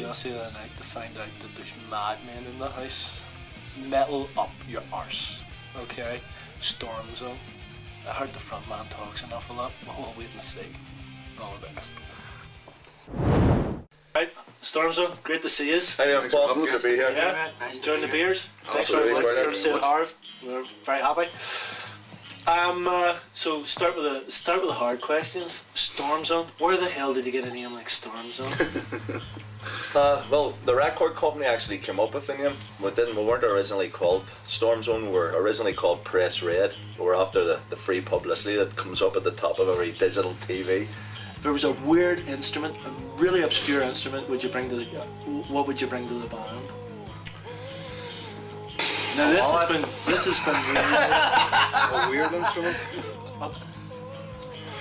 to us the other night to find out that there's madmen in the house. Metal up your arse. Okay? Stormzone. I heard the front man talks an awful lot. We'll wait and see. All the best. Right, Stormzone, great to see you. Hey, Paul, good to be here. Yeah, Nice to enjoying be the here. beers. Thanks Absolutely, very much. brilliant. Courtesy of Harv. We're very happy. So start with the hard questions. Stormzone. Where the hell did you get a name like Stormzone? Well, the record company actually came up with the name. We weren't originally called Stormzone. We were originally called Press Red. We were after the free publicity that comes up at the top of every digital TV. If there was a weird instrument, a really obscure instrument, what would you bring to the band? Now this has been really A weird instrument.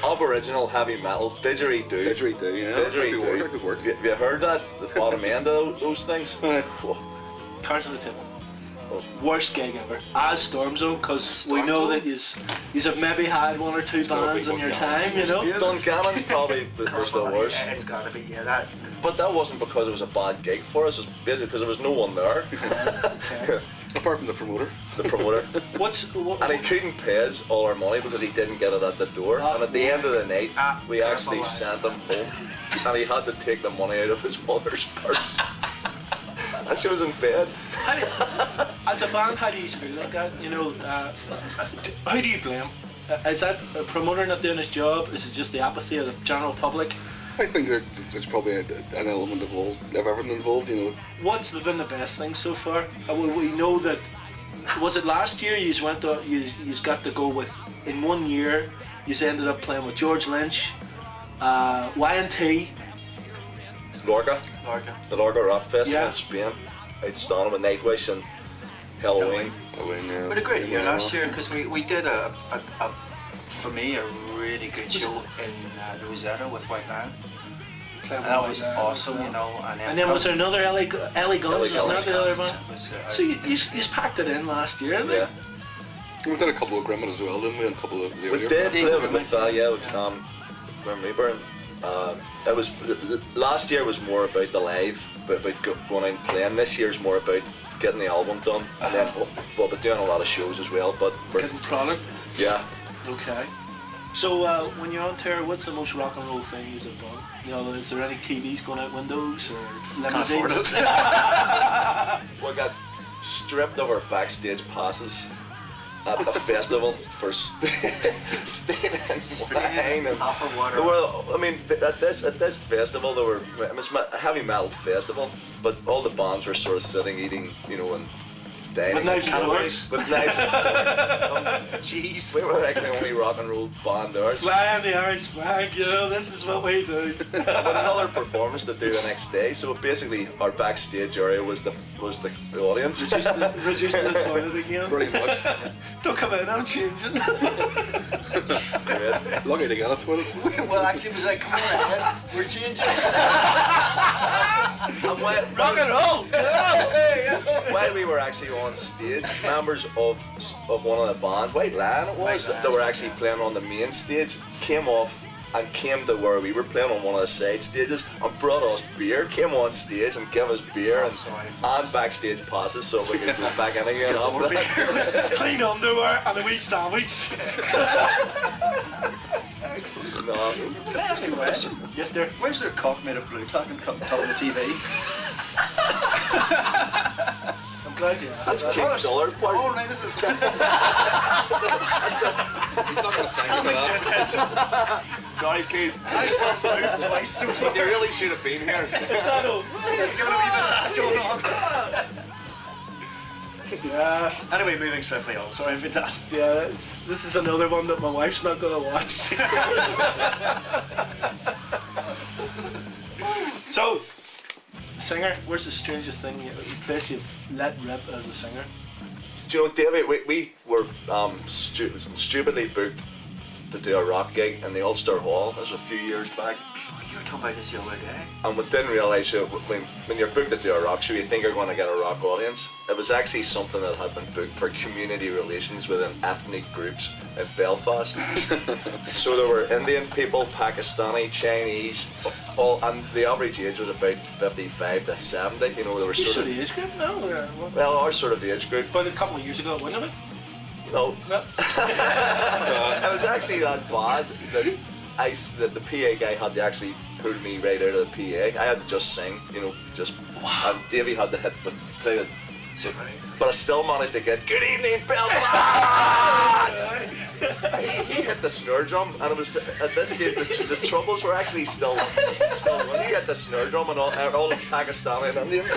Aboriginal heavy metal, didgeridoo. Didgeridoo, yeah. Didgeridoo. That could work. Have you heard that? The bottom end of those things? cards on the table. Worst gig ever as Stormzone, because we know that you have maybe had one or two bands in your time, you know. Dungannon probably was the worst. It's gotta be, yeah, that. But that wasn't because it was a bad gig for us. It was basically because there was no one there. Okay. Apart from the promoter. The promoter. What? And he couldn't pay us all our money because he didn't get it at the door. And at the end of the night, we actually sent him home, and he had to take the money out of his mother's purse. And she was in bed. As a band, how do you feel like that? You know, how do you blame? Is that a promoter not doing his job? Is it just the apathy of the general public? I think there's probably an element of everything involved, you know. What's been the best thing so far? We know that. Was it last year? You went to you got to go with in 1 year. You ended up playing with George Lynch, Y&T, Lorca. The Lorca Rock Festival in Spain. Outstanding with Nightwish and Halloween. We had a great year last year because we did a for me a really good show in Rosetta with White Man. And that was awesome, you know. And then was there another LA Guns? Was that the other one? Yeah. So you packed it in last year, didn't Yeah. We did a couple of Grimmett as well, didn't we? And a couple of the We earlier. did play with Grim Reaper. It was last year was more about the live, about going out and playing. This year's more about getting the album done, and then we'll be doing a lot of shows as well. But we're Getting product. yeah. Okay. So when you're on tour, what's the most rock and roll thing you've done? You know, is there any TVs going out windows or limousines? We got stripped of our backstage passes at the festival for staying in wine and Half of water. there were, I mean, at this festival there were, it was a heavy metal festival, but all the bands were sort of sitting, eating, you know, and dining. With knives and forks. With knives and forks. Jeez. We were like the only rock and roll band there. So Flying the Irish flag, you know, this is what we do. but another performance to do the next day. So basically, our backstage area was the audience. Reducing the toilet again. Pretty much. Don't come in, I'm changing. Lucky to get a toilet. Well, actually, it was like, come on ahead, we're changing. And Rock and roll! while we were actually on stage, members of one of the band, White Lion it was, that were actually playing on the main stage, came off and came to where we were playing on one of the side stages and brought us beer, came on stage and gave us beer and backstage passes so we could go back in again. Clean underwear and a wee sandwich. No. Can I ask you a question? Yes, dear. Where's their cock made of blue tack on top of the TV? I'm glad you asked. That's that. James Dollar part. Oh, right, is it? He's not going to thank you for that. Sorry, Keith. I just want to move twice so far. You really should have been here. Is that all? Give it a wee bit of that going on. Yeah, Anyway, moving swiftly on. Sorry for that. yeah. This is another one that my wife's not gonna watch. So, singer. Where's the strangest thing place you've let rip as a singer? Do you know, David, we were stupidly booked to do a rock gig in the Ulster Hall. This was a few years back. You were talking about this the other day. And we didn't realise when you're booked to do a rock show, you think you're going to get a rock audience. It was actually something that had been booked for community relations within ethnic groups in Belfast. So there were Indian people, Pakistani, Chinese, all, and the average age was about 55 to 70. You know, they were sort of age group now? well, our sort of age group. But a couple of years ago, wouldn't it? No, No. it was actually that bad that the PA guy had to actually pull me right out of the PA. I had to just sing, you know, just. Wow. And Davey had to play it. But I still managed to get "Good evening, Belfast." he hit the snare drum, and it was at this stage the troubles were actually still running. He hit the snare drum, and all the Pakistani and Indians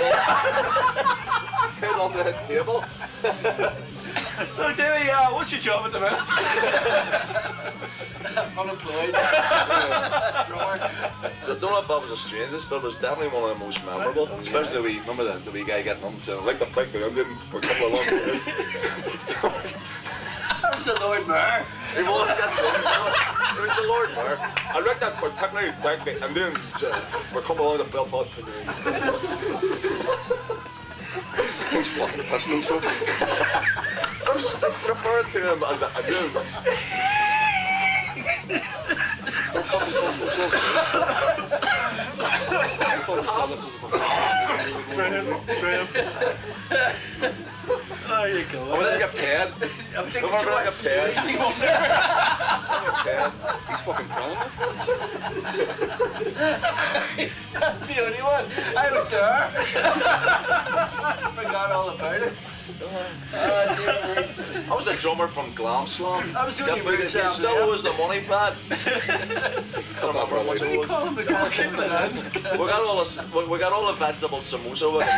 hit on the table. So, Davey, what's your job at the minute? Unemployed. So I don't know if that was the strangest, but it was definitely one of the most memorable. Okay. Especially remember the wee guy getting on saying, like the prick, but I didn't for a couple of long years. That was the Lord Mayor. It was, that's it. It was the Lord Mayor. I reckon that particularly prick, and then we're coming along the Belfast today. He's fucking pissing himself. I was referring to him as a doom. Brilliant. There you go. I'm gonna get paid. I'm gonna get paid. He's fucking killing it. He's not the only one. I was there. Forgot all about it. I was the drummer from Glam Slam. I was doing Get your big, roots he out, still yeah. owes the money, Pat. Can't remember how much it was. Call him the guy. We got all the vegetable samosa with it,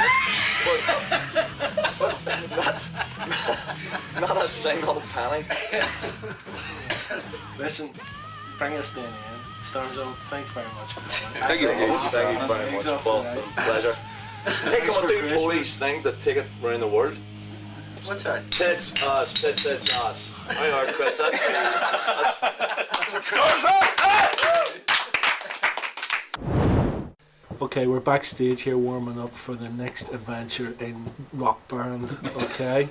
but not a single penny. Listen, bring us in, Ian. Stormzone, thanks very much for coming. Thank you very much. Thank you very much, Paul. Pleasure. Hey, can we do Poli's thing to take it around the world? What's that? Tits, us, tits, us. I are Chris. That's Okay, we're backstage here warming up for the next adventure in Rock Band, okay?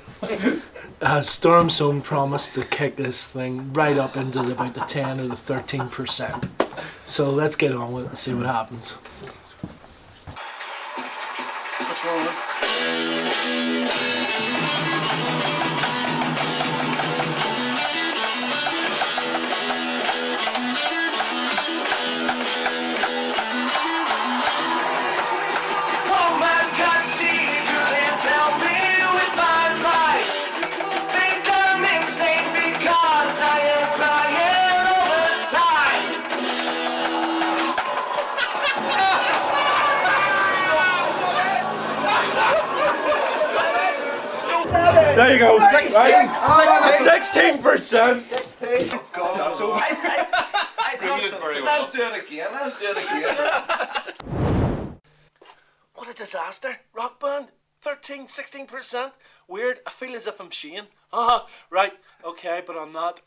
Stormzone promised to kick this thing right up into about the 10 or the 13%. So let's get on with it and see what happens. What's wrong with There you go. 16%. 16%. God, that's over. Let's do it again. Let's do it again. What a disaster. Rock Band. 13, 16%. Weird. I feel as if I'm Shane. Right. Okay, but I'm not.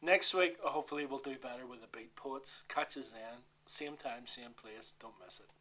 Next week, hopefully we'll do better with the Beat Poets. Catch us then. Same time, same place. Don't miss it.